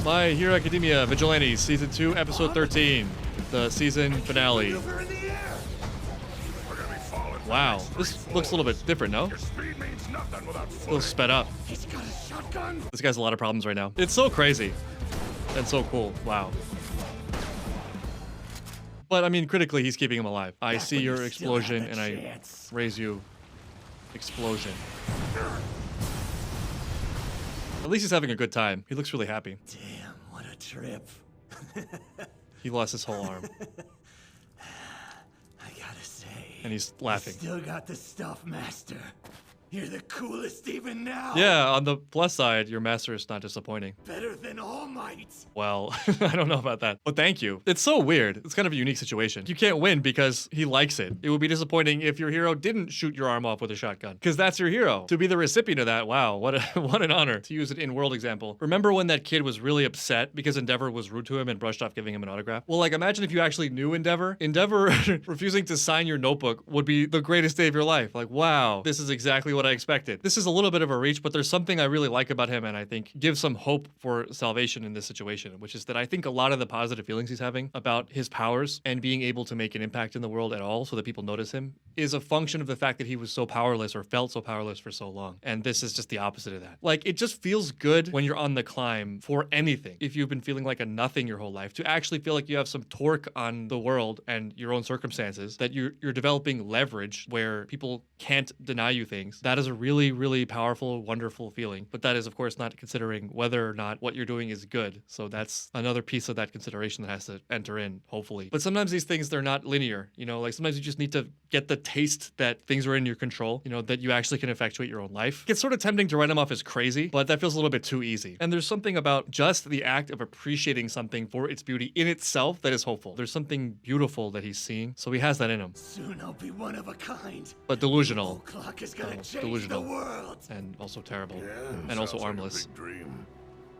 My Hero Academia Vigilantes Season 2, Episode 13. The season finale. Wow, this looks a little bit different, no? A little sped up. This guy's a lot of problems right now. It's so crazy. And so cool. Wow. But, I mean, critically, he's keeping him alive. I see your explosion, and I raise you. Explosion. At least he's having a good time. He looks really happy. Damn, what a trip. He lost his whole arm. I gotta say. And he's laughing. Still got the stuff, Master. You're the coolest even now. Yeah, on the plus side, your master is not disappointing. Better than All Might. Well, I don't know about that. But thank you. It's so weird. It's kind of a unique situation. You can't win because he likes it. It would be disappointing if your hero didn't shoot your arm off with a shotgun. Because that's your hero. To be the recipient of that, wow, what an honor. To use an in-world example. Remember when that kid was really upset because Endeavor was rude to him and brushed off giving him an autograph? Well, like, imagine if you actually knew Endeavor. Endeavor refusing to sign your notebook would be the greatest day of your life. Like, wow, this is exactly what I expected. This is a little bit of a reach, but there's something I really like about him and I think gives some hope for salvation in this situation, which is that I think a lot of the positive feelings he's having about his powers and being able to make an impact in the world at all so that people notice him is a function of the fact that he was so powerless or felt so powerless for so long. And this is just the opposite of that. Like, it just feels good when you're on the climb for anything. If you've been feeling like a nothing your whole life, to actually feel like you have some torque on the world and your own circumstances, that you're developing leverage where people can't deny you things. That is a really, really powerful, wonderful feeling. But that is, of course, not considering whether or not what you're doing is good. So that's another piece of that consideration that has to enter in, hopefully. But sometimes these things, they're not linear. You know, like sometimes you just need to get the taste that things are in your control, you know, that you actually can effectuate your own life. It's sort of tempting to write him off as crazy, but that feels a little bit too easy. And there's something about just the act of appreciating something for its beauty in itself that is hopeful. There's something beautiful that he's seeing. So he has that in him. Soon I'll be one of a kind. But delusional. Clock is gonna change Delusional. the world. And also terrible. Yeah, And also sounds like a armless. big dream.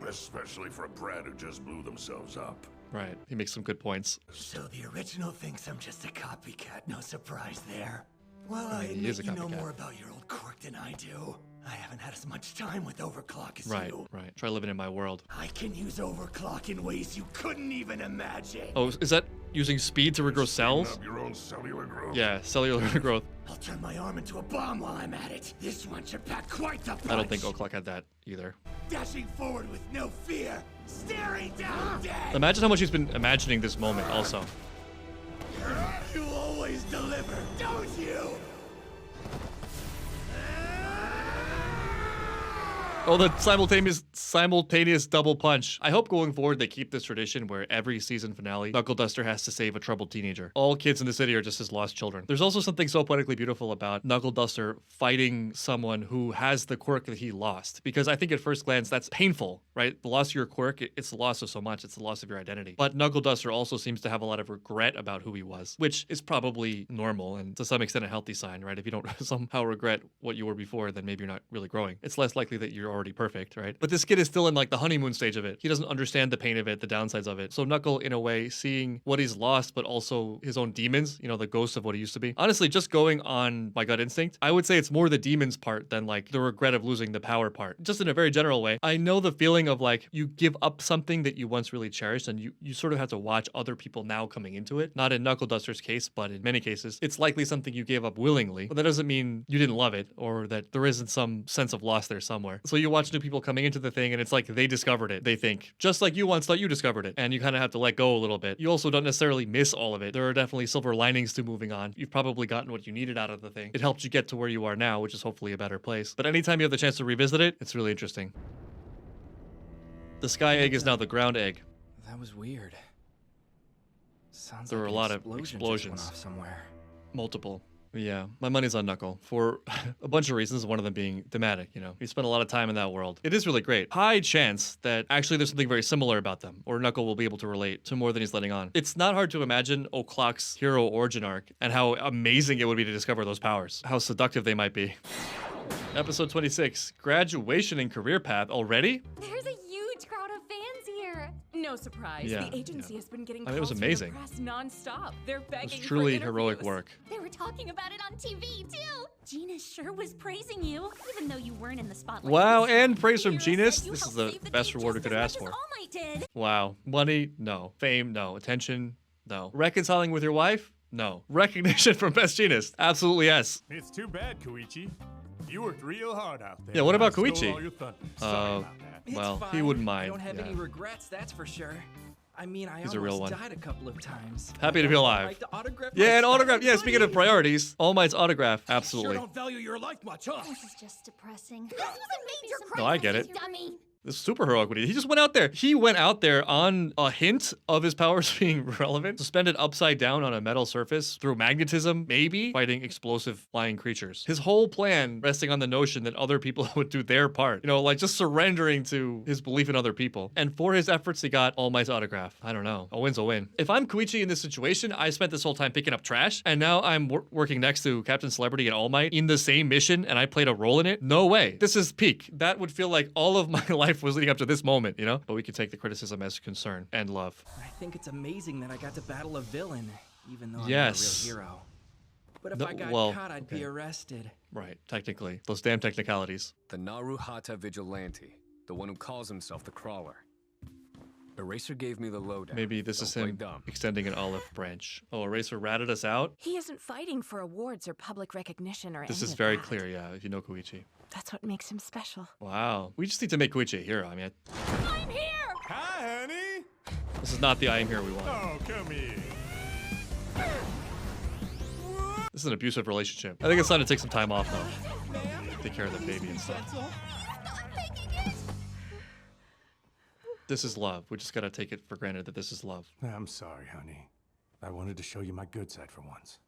Especially for a brat who just blew themselves up. Right. He makes some good points. So the original thinks I'm just a copycat. No surprise there. Well, I he is admit a you know copycat. more about your old quirk than I do. I haven't had as much time with overclock as Right, you. right. Try living in my world. I can use overclock in ways you couldn't even imagine. Oh, is that using speed to regrow cells? Speeding up your own cellular growth. Yeah, cellular growth. I'll turn my arm into a bomb while I'm at it. This one should pack quite the punch. I don't think O'Clock had that either. Dashing forward with no fear, staring down death. Imagine how much he's been imagining this moment also. You always deliver, don't you? Oh, the simultaneous double punch. I hope going forward they keep this tradition where every season finale, Knuckle Duster has to save a troubled teenager. All kids in the city are just his lost children. There's also something so poetically beautiful about Knuckle Duster fighting someone who has the quirk that he lost. Because I think at first glance, that's painful, right? The loss of your quirk, it's the loss of so much. It's the loss of your identity. But Knuckle Duster also seems to have a lot of regret about who he was, which is probably normal and to some extent a healthy sign, right? If you don't somehow regret what you were before, then maybe you're not really growing. It's less likely that you're already perfect, right? But this kid is still in like the honeymoon stage of it. He doesn't understand the pain of it, the downsides of it. So Knuckle, in a way, seeing what he's lost, but also his own demons, you know, the ghost of what he used to be. Honestly, just going on my gut instinct, I would say it's more the demons part than like the regret of losing the power part. Just in a very general way, I know the feeling of like you give up something that you once really cherished and you sort of have to watch other people now coming into it. Not in Knuckle Duster's case, but in many cases, it's likely something you gave up willingly. But that doesn't mean you didn't love it or that there isn't some sense of loss there somewhere. So you watch new people coming into the thing and it's like they discovered it, they think. Just like you once thought you discovered it. And you kind of have to let go a little bit. You also don't necessarily miss all of it. There are definitely silver linings to moving on. You've probably gotten what you needed out of the thing. It helped you get to where you are now, which is hopefully a better place. But anytime you have the chance to revisit it, it's really interesting. The sky egg is now the ground egg. That was weird. Sounds There like were a an lot of explosion just explosions. went off somewhere. Multiple. Yeah, my money's on Knuckle for a bunch of reasons, one of them being thematic, you know. He spent a lot of time in that world. It is really great. High chance that actually there's something very similar about them, or Knuckle will be able to relate to more than he's letting on. It's not hard to imagine O'Clock's hero origin arc and how amazing it would be to discover those powers, how seductive they might be. Episode 26, graduation and career path already? There's a huge crowd of fans here. No surprise. Yeah, The agency has been getting I mean, it was calls amazing. from the press non-stop. They're It begging was truly for heroic interviews. work. They were talking about it on TV, too. Gina sure was praising you, even though you weren't in the spotlight. Wow, this time. and praise from Hero Genus. said you This is helped the save best day reward we just could as ask much for. as All Might did. Wow. Money? No. Fame? No. Attention? No. Reconciling with your wife? No. Recognition from Best Genus? Absolutely yes. It's too bad, Koichi. You worked real hard out there. Yeah, what about I stole Koichi? all your thunder. Sorry about that. It's Well, he fine. wouldn't mind, I don't have yeah. any regrets, that's for sure. I mean, I He's a almost real one. died a couple of times. Happy to I'd be alive. like to autograph Yeah, my an stuff, autograph. Yeah, speaking of buddy. priorities, All Might's autograph. Sure Absolutely. don't value your life much, huh? This is just depressing. This was a major crisis. No, I get it. Dummy. This is super heroic what he did. He just went out there. He went out there on a hint of his powers being relevant, suspended upside down on a metal surface through magnetism, maybe fighting explosive flying creatures. His whole plan resting on the notion that other people would do their part. You know, like just surrendering to his belief in other people. And for his efforts, he got All Might's autograph. I don't know. A win's a win. If I'm Koichi in this situation, I spent this whole time picking up trash, and now I'm working next to Captain Celebrity and All Might in the same mission, and I played a role in it. No way. This is peak. That would feel like all of my life was leading up to this moment, you know? But we can take the criticism as concern and love. I think it's amazing that I got to battle a villain, even though Yes. I'm not a real hero. But if No, I got well, caught, I'd okay. be arrested. Right, technically. Those damn technicalities. The MHA Vigilante, the one who calls himself the Cruller. Eraser gave me the lowdown. Maybe this Don't is play him dumb. extending an olive branch. Oh, Eraser ratted us out? He isn't fighting for awards or public recognition or This any is of very that. clear, yeah, if you know Koichi. That's what makes him special. Wow. We just need to make Koichi a hero. I mean, I'm here! Hi, honey. this is not the I am here we want. Oh, come here. This is an abusive relationship. I think it's time to take some time off, though. Take care of the baby and stuff. This is love. We just gotta take it for granted that this is love. I'm sorry, honey. I wanted to show you my good side for once.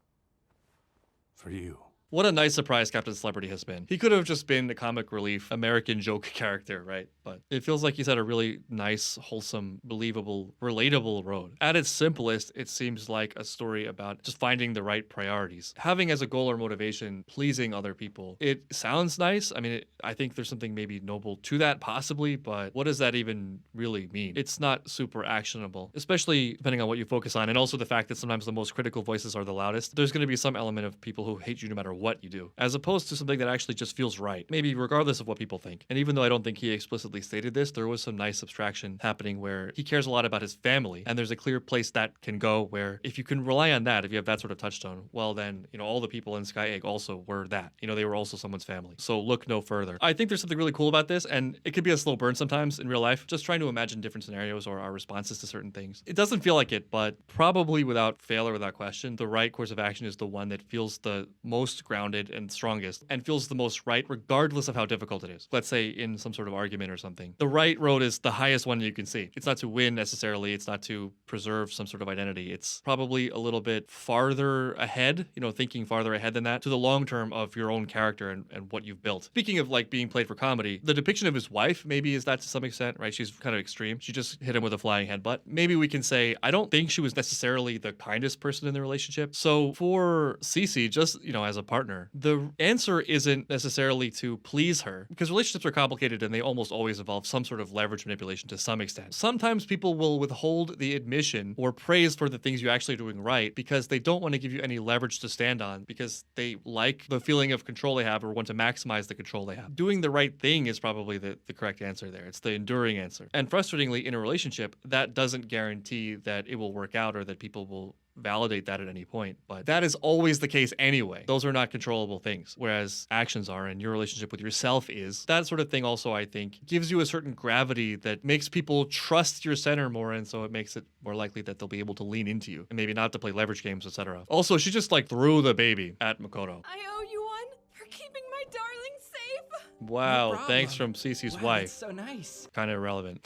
For you. What a nice surprise Captain Celebrity has been. He could have just been a comic relief, American joke character, right? But it feels like he's had a really nice, wholesome, believable, relatable road. At its simplest, it seems like a story about just finding the right priorities. Having as a goal or motivation, pleasing other people. It sounds nice. I mean, I think there's something maybe noble to that, possibly, but what does that even really mean? It's not super actionable, especially depending on what you focus on, and also the fact that sometimes the most critical voices are the loudest. There's going to be some element of people who hate you no matter what you do, as opposed to something that actually just feels right, maybe regardless of what people think. And even though I don't think he explicitly stated this, there was some nice abstraction happening where he cares a lot about his family, and there's a clear place that can go where if you can rely on that, if you have that sort of touchstone, well then, you know, all the people in Sky Egg also were that. You know, they were also someone's family. So look no further. I think there's something really cool about this, and it could be a slow burn sometimes in real life, just trying to imagine different scenarios or our responses to certain things. It doesn't feel like it, but probably without fail or without question, the right course of action is the one that feels the most grounded and strongest and feels the most right regardless of how difficult it is. Let's say in some sort of argument or something. The right road is the highest one you can see. It's not to win necessarily, it's not to preserve some sort of identity. It's probably a little bit farther ahead, you know, thinking farther ahead than that to the long term of your own character and what you've built. Speaking of like being played for comedy, the depiction of his wife maybe is that to some extent, right? She's kind of extreme. She just hit him with a flying headbutt. Maybe we can say, I don't think she was necessarily the kindest person in the relationship. So for Cece, just, you know, as a partner, the answer isn't necessarily to please her, because relationships are complicated and they almost always involve some sort of leverage manipulation to some extent. Sometimes people will withhold the admission or praise for the things you actually are doing right because they don't want to give you any leverage to stand on, because they like the feeling of control they have or want to maximize the control they have. Doing the right thing is probably the correct answer there. It's the enduring answer. And frustratingly, in a relationship, that doesn't guarantee that it will work out or that people will validate that at any point, but that is always the case anyway. Those are not controllable things, whereas actions are, and your relationship with yourself is. That sort of thing also, I think, gives you a certain gravity that makes people trust your center more, and so it makes it more likely that they'll be able to lean into you, and maybe not to play leverage games, etc. Also, she just like threw the baby at Makoto. I owe you one for keeping my darling safe. Wow, No thanks problem. from Cece's Wow, wife. that's so nice. Kind of irrelevant.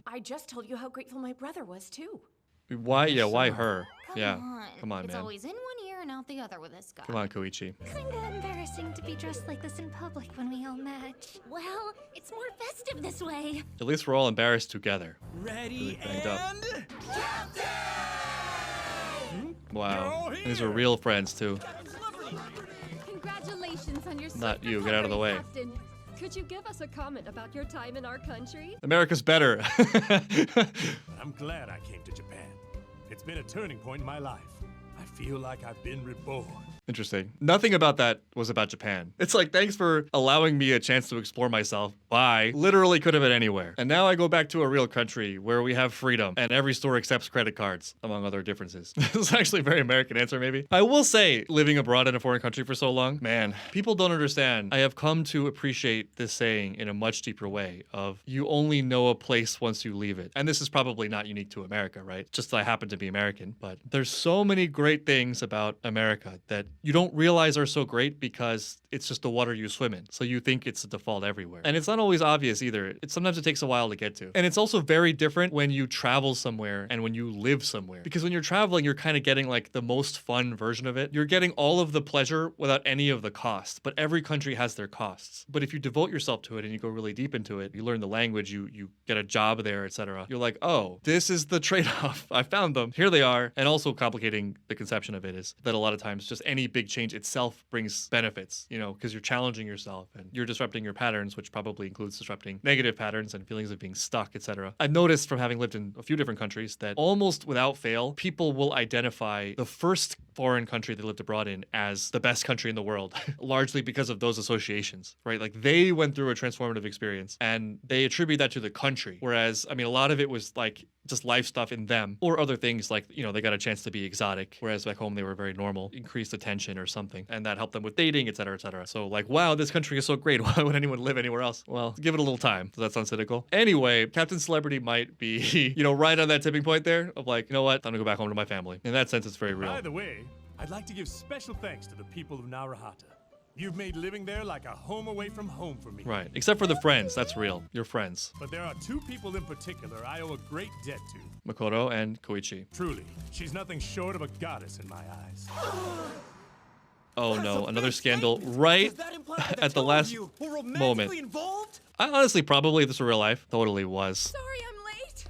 I just told you how grateful my brother was too. Why? Yeah, why Sure. her? Come Yeah, on. come on, It's man. always in one ear and out the other with this guy. Come on, Koichi. Kinda embarrassing to be dressed like this in public when we all match. Well, it's more festive this way. At least we're all embarrassed together. Ready banged up. and... Wow. And these are real friends too. Congratulations on your Not you, get out of the way. Captain. Could you give us a comment about your time in our country? America's better. I'm glad I came to Japan. It's been a turning point in my life. I feel like I've been reborn. Interesting. Nothing about that was about Japan. It's like, thanks for allowing me a chance to explore myself. Bye. Literally could have been anywhere. And now I go back to a real country where we have freedom and every store accepts credit cards, among other differences. This is actually a very American answer, maybe. I will say, living abroad in a foreign country for so long, man, people don't understand. I have come to appreciate this saying in a much deeper way of you only know a place once you leave it. And this is probably not unique to America, right? Just that I happen to be American, but there's so many great things about America that you don't realize are so great because it's just the water you swim in. So you think it's the default everywhere. And it's not always obvious either. Sometimes it takes a while to get to. And it's also very different when you travel somewhere and when you live somewhere. Because when you're traveling, you're kind of getting like the most fun version of it. You're getting all of the pleasure without any of the cost. But every country has their costs. But if you devote yourself to it and you go really deep into it, you learn the language, you get a job there, etc. You're like, oh, this is the trade-off. I found them. Here they are. And also complicating the conception of it is that a lot of times just any big change itself brings benefits, you know, because you're challenging yourself and you're disrupting your patterns, which probably includes disrupting negative patterns and feelings of being stuck, etc. I've noticed from having lived in a few different countries that almost without fail, people will identify the first foreign country they lived abroad in as the best country in the world, largely because of those associations, right? Like they went through a transformative experience and they attribute that to the country. Whereas, I mean, a lot of it was like just life stuff in them or other things like, you know, they got a chance to be exotic, whereas back home they were very normal, increased attention or something. And that helped them with dating, et cetera, et cetera. So like, wow, this country is so great. Why would anyone live anywhere else? Well, give it a little time. Does that sound cynical? Anyway, Captain Celebrity might be, you know, right on that tipping point there of like, you know what? Time to go back home to my family. In that sense, it's very real. By the way, I'd like to give special thanks to the people of Narahata. You've made living there like a home away from home for me. Right. Except for the friends. That's real. Your friends. But there are two people in particular I owe a great debt to. Makoto and Koichi. Truly, she's nothing short of a goddess in my eyes. Oh no, another scandal right at the last moment. I honestly, probably if this were real life, totally was. Sorry I'm late.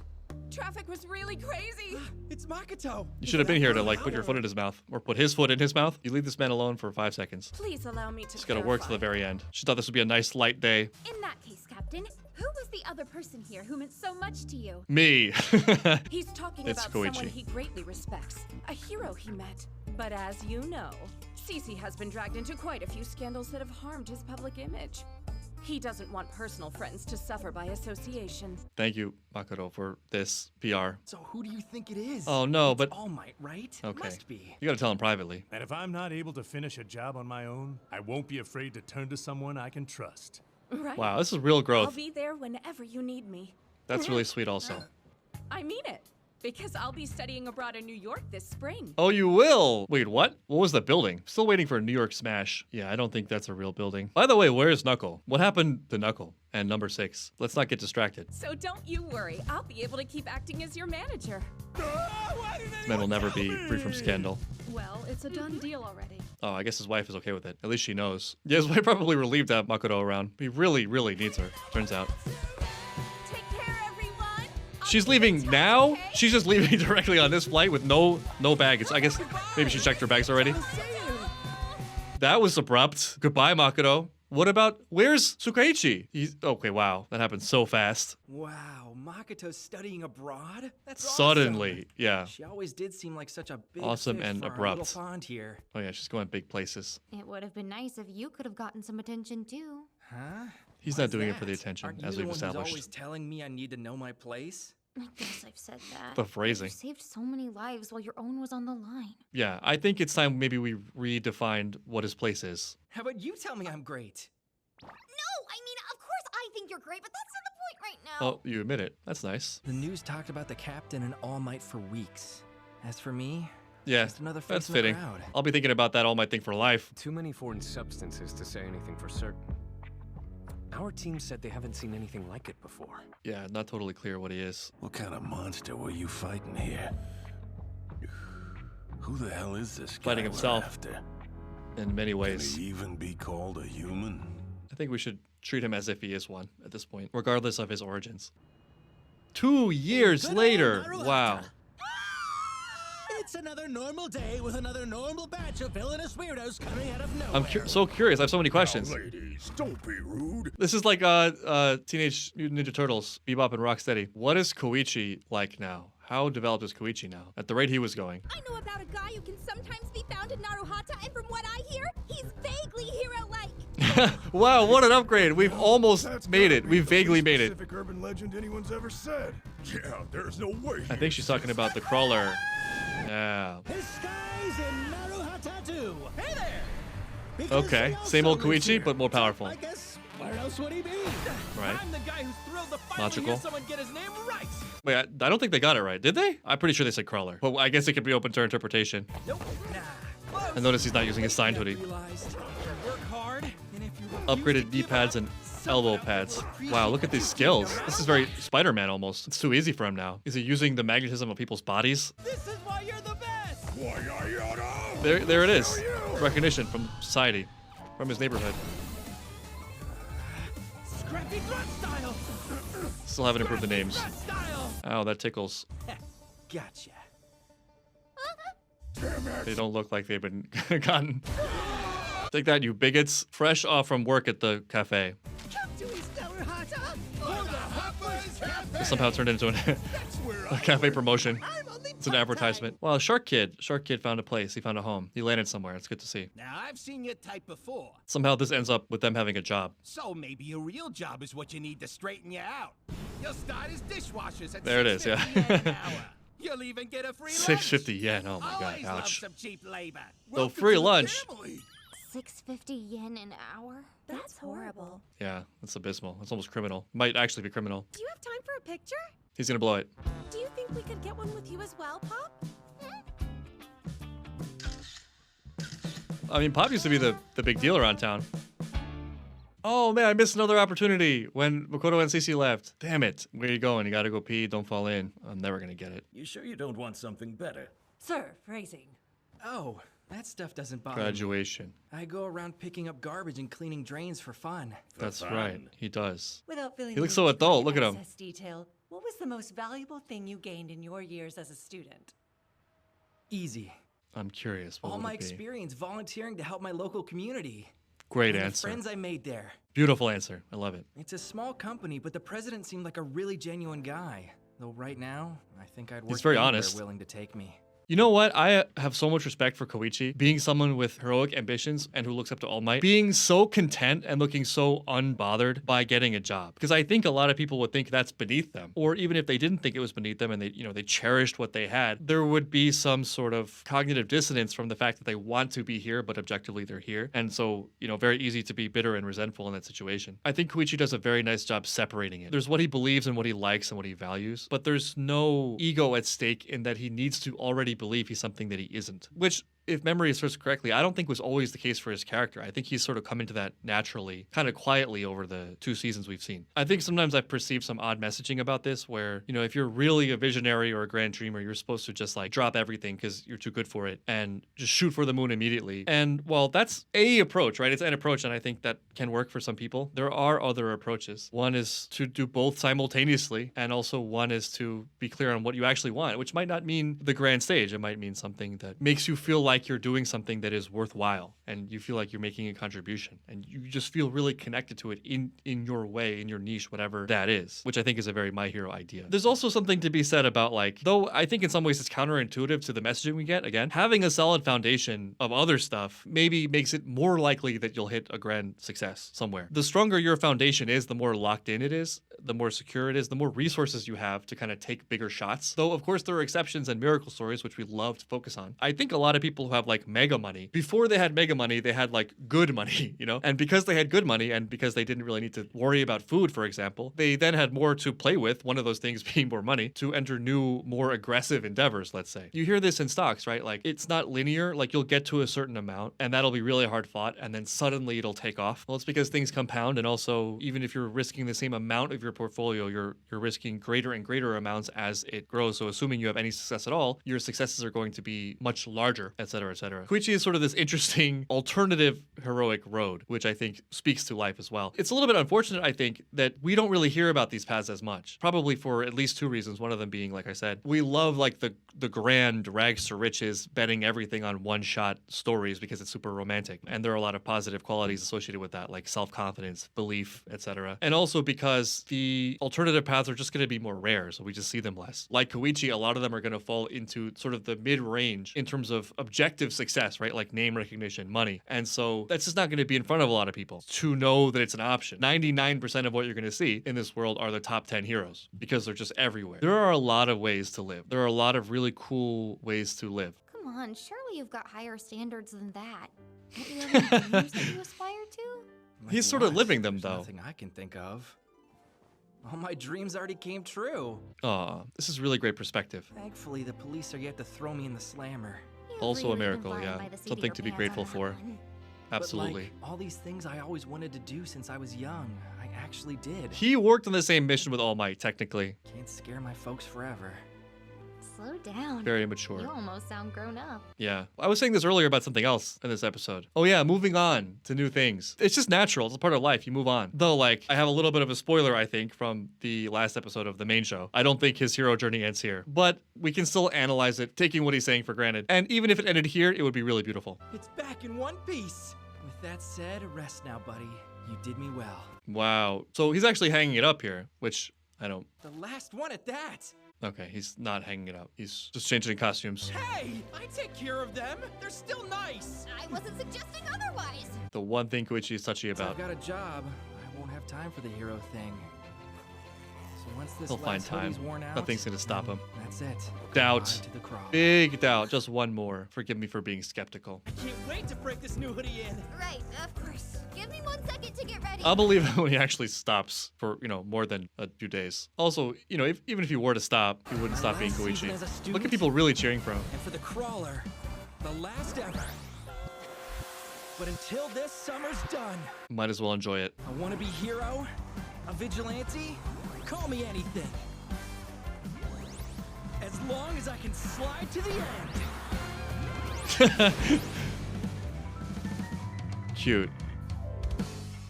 Traffic was really crazy. It's Makoto. You should have been here to like put your foot in his mouth or put his foot in his mouth. You leave this man alone for 5 seconds. Please allow me to Just gotta work to the very end. She thought this would be a nice light day. In that case, Captain, who was the other person here who meant so much to you? Me. He's talking It's about Koichi. someone he greatly respects, a hero he met. But as you know, Cece has been dragged into quite a few scandals that have harmed his public image. He doesn't want personal friends to suffer by association. Thank you, Makoto, for this PR. So who do you think it is? Oh no, It's but All Might, right? okay. Must be. You gotta tell him privately. And if I'm not able to finish a job on my own, I won't be afraid to turn to someone I can trust. Right? Wow, this is real I'll growth. be there whenever you need me. That's really sweet also. I mean it, because I'll be studying abroad in New York this spring. Oh, you will? Wait, what? What was the building? Still waiting for a New York smash. Yeah, I don't think that's a real building. By the way, where's Knuckle? What happened to Knuckle? And number 6. Let's not get distracted. So don't you worry, I'll be able to keep acting as your manager. This man will never be free from scandal. Well, it's a done deal already. Oh, I guess his wife is okay with it. At least she knows. Yeah, his wife probably relieved to have Makoto around. He really, really needs her, turns out. Take care, everyone. She's leaving now? She's just leaving directly on this flight with no baggage. I guess maybe she checked her bags already. That was abrupt. Goodbye, Makoto. What about, where's Tsukaichi? He's, okay, wow. That happened so fast. Wow, Makoto's studying abroad? That's Suddenly, awesome. yeah. She always did seem like such a big Awesome fish and for our abrupt. little pond here. Oh yeah, she's going big places. It would have been nice if you could have gotten some attention too. Huh? He's Why's not doing it for the that? attention, Aren't as you we've the one who's established. always telling me I need to know my place? I guess I've said that. The phrasing. You saved so many lives while your own was on the line. Yeah, I think it's time maybe we redefined what his place is. How about you tell me I'm great? No, I mean, of course I think you're great, but that's not the point right now. Oh, you admit it. That's nice. The news talked about the captain and All Might for weeks. As for me, Yeah, just another face that's in the fitting. crowd. I'll be thinking about that all my thing for life. Too many foreign substances to say anything for certain. Our team said they haven't seen anything like it before. Yeah, not totally clear what he is. What kind of monster were you fighting here? Who the hell is this guy Fighting we're himself. after? In many Can ways. he even be called a human? I think we should treat him as if he is one at this point, regardless of his origins. 2 years later! Wow. It's another normal day with another normal batch of villainous weirdos coming out of nowhere. I'm so curious. I have so many questions. Now, ladies, don't be rude. This is like Teenage Mutant Ninja Turtles, Bebop and Rocksteady. What is Koichi like now? How developed is Koichi now? At the rate he was going. I know about a guy who can sometimes be found in Naruhata, and from what I hear, he's vaguely hero-like. Wow, what an upgrade. We've almost That's made gotta it. be We've the vaguely least made it. specific urban legend anyone's ever said. Yeah, there's no way. I think she's talking about the Cruller. Yeah. His skies in Naruhata too. Hey there! Because Okay, he also same old lives Koichi, here. but more powerful. I guess where else would he be? Right. I'm the guy who's thrilled to finally Logical. hear someone get his name right. Wait, I don't think they got it right. Did they? I'm pretty sure they said Cruller. But I guess it could be open to interpretation. Nope. Nah. I notice he's not using his signed hoodie. Realized, work hard, and if you refuse Upgraded to give D-pads up, and someone elbow pads. will appreciate Wow, look at the these effort skills. you put This is in. very Spider-Man almost. It's too easy for him now. Is he using the magnetism of people's bodies? This is why you're the best. Why, yada? There it is. How are you? Recognition from society, from his neighborhood. Scrappy grunt style. Still haven't improved the names. Grunt style. Ow, that tickles. Gotcha. They don't look like they've been gotten. Take that, you bigots. Fresh off from work at the cafe. Come to East Naruhata. It somehow turned into a cafe promotion. It's an advertisement. Well, Shark Kid found a place. He found a home. He landed somewhere. It's good to see. Now, I've seen your type before, Somehow this ends up with them having a job. so maybe a real job is what you need to straighten you out. You'll start as dishwashers at There it is, yeah. $6.50 yen an hour. You'll even get a free lunch. 650 yen. Oh my god, Always love ouch. some cheap labor. So free lunch. 650 yen an hour? That's horrible. Yeah, that's abysmal. That's almost criminal. Might actually be criminal. Do you have time for a picture? He's gonna blow it. Do you think we could get one with you as well, Pop? I mean, Pop used to be the big deal around town. Oh man, I missed another opportunity when Makoto and Cece left. Damn it. Where you going? You gotta go pee. Don't fall in. I'm never gonna get it. You sure you don't want something better? Sir, phrasing. Oh, that stuff doesn't bother me. Graduation. I go around picking up garbage and cleaning drains for fun. That's right. He does. Without feeling He looks the so need to adult. provide Look at him. excess detail, what was the most valuable thing you gained in your years as a student? Easy. I'm curious. What All would my it be? experience volunteering to help my local community. Great And the answer. friends I made there. Beautiful answer. I love it. It's a small company, but the president seemed like a really genuine guy. Though right now, I think I'd work very anywhere honest. willing to take me. You know what? I have so much respect for Koichi, being someone with heroic ambitions and who looks up to All Might, being so content and looking so unbothered by getting a job. Because I think a lot of people would think that's beneath them. Or even if they didn't think it was beneath them and they cherished what they had, there would be some sort of cognitive dissonance from the fact that they want to be here, but objectively they're here. And so, very easy to be bitter and resentful in that situation. I think Koichi does a very nice job separating it. There's what he believes and what he likes and what he values, but there's no ego at stake in that he needs to already believe he's something that he isn't, which, if memory serves correctly, I don't think was always the case for his character. I think he's sort of come into that naturally, kind of quietly over the 2 seasons we've seen. I think sometimes I've perceived some odd messaging about this where, if you're really a visionary or a grand dreamer, you're supposed to just drop everything because you're too good for it and just shoot for the moon immediately. And well, that's a approach, right? It's an approach, and I think that can work for some people. There are other approaches. One is to do both simultaneously, and also one is to be clear on what you actually want, which might not mean the grand stage. It might mean something that makes you feel like you're doing something that is worthwhile and you feel like you're making a contribution and you just feel really connected to it in your way, in your niche, whatever that is, which I think is a very My Hero idea. There's also something to be said about though I think in some ways it's counterintuitive to the messaging we get, again, having a solid foundation of other stuff maybe makes it more likely that you'll hit a grand success somewhere. The stronger your foundation is, the more locked in it is, the more secure it is, the more resources you have to kind of take bigger shots. Though, of course, there are exceptions and miracle stories, which we love to focus on. I think a lot of people who have mega money, before they had mega money, they had good money, And because they had good money and because they didn't really need to worry about food, for example, they then had more to play with, one of those things being more money, to enter new, more aggressive endeavors, let's say. You hear this in stocks, right? It's not linear. You'll get to a certain amount and that'll be really hard fought and then suddenly it'll take off. Well, it's because things compound, and also even if you're risking the same amount of your portfolio, you're risking greater and greater amounts as it grows. So assuming you have any success at all, your successes are going to be much larger, etc., etc. Koichi is sort of this interesting alternative heroic road, which I think speaks to life as well. It's a little bit unfortunate, I think, that we don't really hear about these paths as much. Probably for at least two reasons. One of them being, like I said, we love like the grand rags to riches, betting everything on one-shot stories because it's super romantic. And there are a lot of positive qualities associated with that, like self-confidence, belief, etc. And also because the alternative paths are just going to be more rare, so we just see them less. Like Koichi, a lot of them are going to fall into sort of the mid-range in terms of objective success, right? Like name recognition, money. And so that's just not going to be in front of a lot of people to know that it's an option. 99% of what you're going to see in this world are the top 10 heroes because they're just everywhere. There are a lot of ways to live. There are a lot of really cool ways to live. Come on, surely you've got higher standards than that. Don't you have any dreams that you aspire to? He's sort of living them, though. Nothing I can think of. All my dreams already came true. Aw, this is really great perspective. Thankfully, the police are yet to throw me in the slammer. Also a miracle, yeah. Something to be grateful for. Absolutely. But like, all these things I always wanted to do since I was young, I actually did. He worked on the same mission with All Might, technically. Can't scare my folks forever. Slow down. Very immature. You almost sound grown up. Yeah. I was saying this earlier about something else in this episode. Oh yeah, moving on to new things. It's just natural. It's a part of life. You move on. Though, like, I have a little bit of a spoiler, I think, from the last episode of the main show. I don't think his hero journey ends here. But we can still analyze it, taking what he's saying for granted. And even if it ended here, it would be really beautiful. It's back in one piece. With that said, rest now, buddy. You did me well. Wow. So he's actually hanging it up here, which I don't... The last one at that. Okay, he's not hanging it up. He's just changing costumes. Hey, I take care of them. They're still nice. I wasn't suggesting otherwise. The one thing Koichi is touchy about. I've got a job. I won't have time for the hero thing. So once this He'll find last time. hoodie's worn out, Nothing's gonna stop him. That's it. Doubt. Goodbye to the Cruller. Big doubt. Just one more. Forgive me for being skeptical. I can't wait to break this new hoodie in. Right, of course. Give me 1 second to get ready. I'll believe it when he actually stops for, more than a few days. Also, even if he were to stop, he wouldn't stop being Koichi. Look at people really cheering for him. And for the Cruller, the last ever. But until this summer's done, Might as well enjoy it. I want to be hero, a vigilante, call me anything. As long as I can slide to the end. Cute.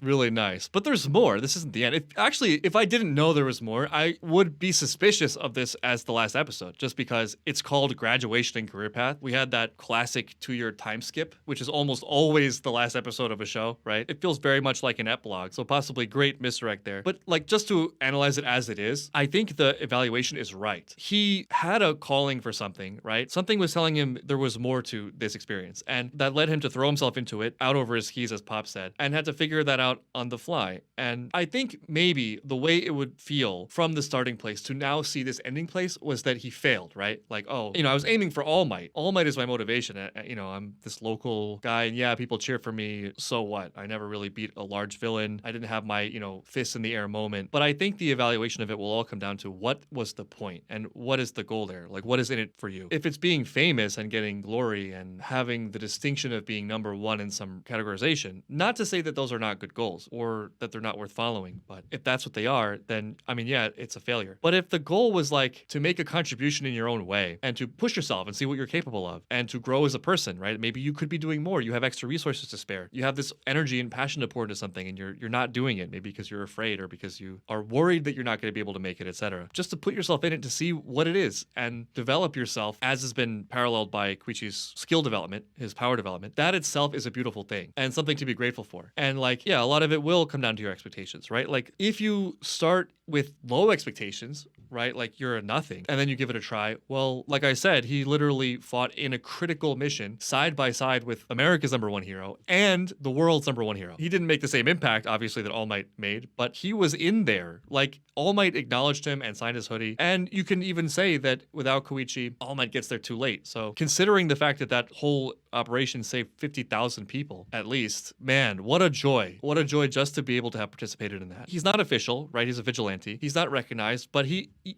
Really nice. But there's more. This isn't the end. If I didn't know there was more, I would be suspicious of this as the last episode, just because it's called Graduation and Career Path. We had that classic 2-year time skip, which is almost always the last episode of a show, right? It feels very much like an epilogue, so possibly great misdirect there. But just to analyze it as it is, I think the evaluation is right. He had a calling for something, right? Something was telling him there was more to this experience, and that led him to throw himself into it, out over his skis, as Pop said, and had to figure that out on the fly. And I think maybe the way it would feel from the starting place to now see this ending place was that he failed, right? Like, I was aiming for All Might. All Might is my motivation. I'm this local guy, and yeah, people cheer for me. So what? I never really beat a large villain. I didn't have my, fist in the air moment. But I think the evaluation of it will all come down to what was the point and what is the goal there? Like, what is in it for you? If it's being famous and getting glory and having the distinction of being number one in some categorization, not to say that those are not good goals or that they're not worth following, but if that's what they are, then yeah, it's a failure. But if the goal was like to make a contribution in your own way and to push yourself and see what you're capable of and to grow as a person, right? Maybe you could be doing more. You have extra resources to spare. You have this energy and passion to pour into something, and you're not doing it, maybe because you're afraid or because you are worried that you're not going to be able to make it, etc. Just to put yourself in it to see what it is and develop yourself, as has been paralleled by Koichi's skill development, his power development. That itself is a beautiful thing and something to be grateful for. And a lot of it will come down to your expectations, right? Like, if you start with low expectations, right? Like, you're a nothing, and then you give it a try. Well, like I said, he literally fought in a critical mission side by side with America's #1 hero and the world's #1 hero. He didn't make the same impact, obviously, that All Might made, but he was in there. Like, All Might acknowledged him and signed his hoodie. And you can even say that without Koichi, All Might gets there too late. So considering the fact that whole operation saved 50,000 people, at least. Man, what a joy. What a joy just to be able to have participated in that. He's not official, right? He's a vigilante. He's not recognized, but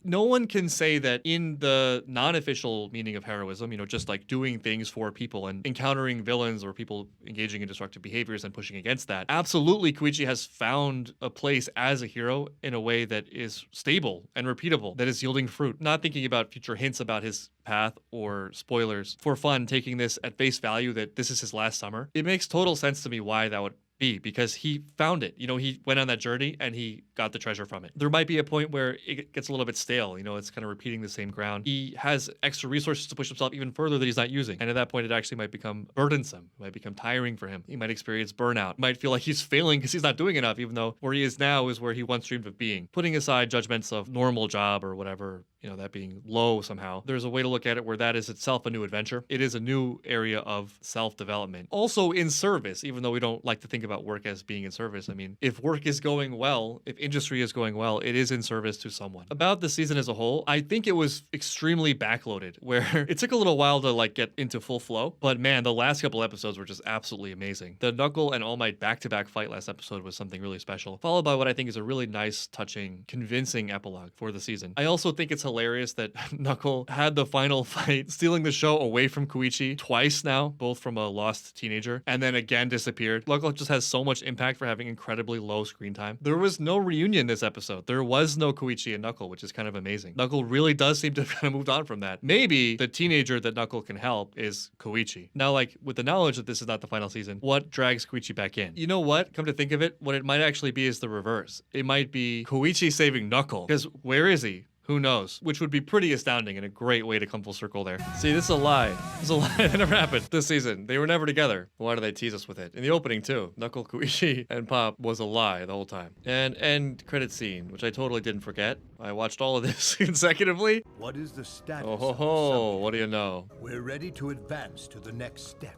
no one can say that in the non-official meaning of heroism, you know, just like doing things for people and encountering villains or people engaging in destructive behaviors and pushing against that. Absolutely, Koichi has found a place as a hero in a way that is stable and repeatable, that is yielding fruit. Not thinking about future hints about his path or spoilers. For fun, taking this at face value that this is his last summer, it makes total sense to me why that would be, because he found it. You know, he went on that journey and he got the treasure from it. There might be a point where it gets a little bit stale. You know, it's kind of repeating the same ground. He has extra resources to push himself even further that he's not using. And at that point, it actually might become burdensome. It might become tiring for him. He might experience burnout. He might feel like he's failing because he's not doing enough, even though where he is now is where he once dreamed of being. Putting aside judgments of normal job or whatever, you know, that being low somehow, there's a way to look at it where that is itself a new adventure. It is a new area of self-development. Also in service, even though we don't like to think about work as being in service. I mean, if work is going well, if industry is going well, it is in service to someone. About the season as a whole, I think it was extremely backloaded, where it took a little while to like get into full flow, but man, the last couple episodes were just absolutely amazing. The Knuckle and All Might back-to-back fight last episode was something really special, followed by what I think is a really nice, touching, convincing epilogue for the season. I also think it's hilarious that Knuckle had the final fight, stealing the show away from Koichi twice now, both from a lost teenager, and then again disappeared. Knuckle just has so much impact for having incredibly low screen time. There was no reunion this episode. There was no Koichi and Knuckle, which is kind of amazing. Knuckle really does seem to have kind of moved on from that. Maybe the teenager that Knuckle can help is Koichi. Now, like, with the knowledge that this is not the final season, what drags Koichi back in? You know what? Come to think of it, what it might actually be is the reverse. It might be Koichi saving Knuckle, because where is he? Who knows? Which would be pretty astounding and a great way to come full circle there. See, this is a lie. This is a lie that never happened this season. They were never together. Why do they tease us with it? In the opening, too. Knuckle, Koichi, and Pop was a lie the whole time. And end credit scene, which I totally didn't forget. I watched all of this consecutively. What is the status? Oh ho ho, what do you know? We're ready to advance to the next step.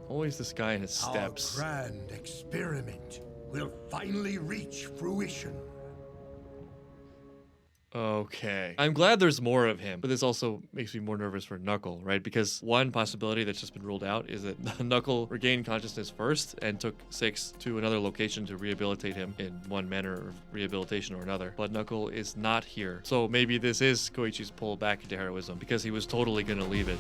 Always this guy and his steps. Our grand experiment will finally reach fruition. Okay. I'm glad there's more of him, but this also makes me more nervous for Knuckle, right? Because one possibility that's just been ruled out is that Knuckle regained consciousness first and took Six to another location to rehabilitate him in one manner of rehabilitation or another. But Knuckle is not here. So maybe this is Koichi's pull back into heroism because he was totally gonna leave it.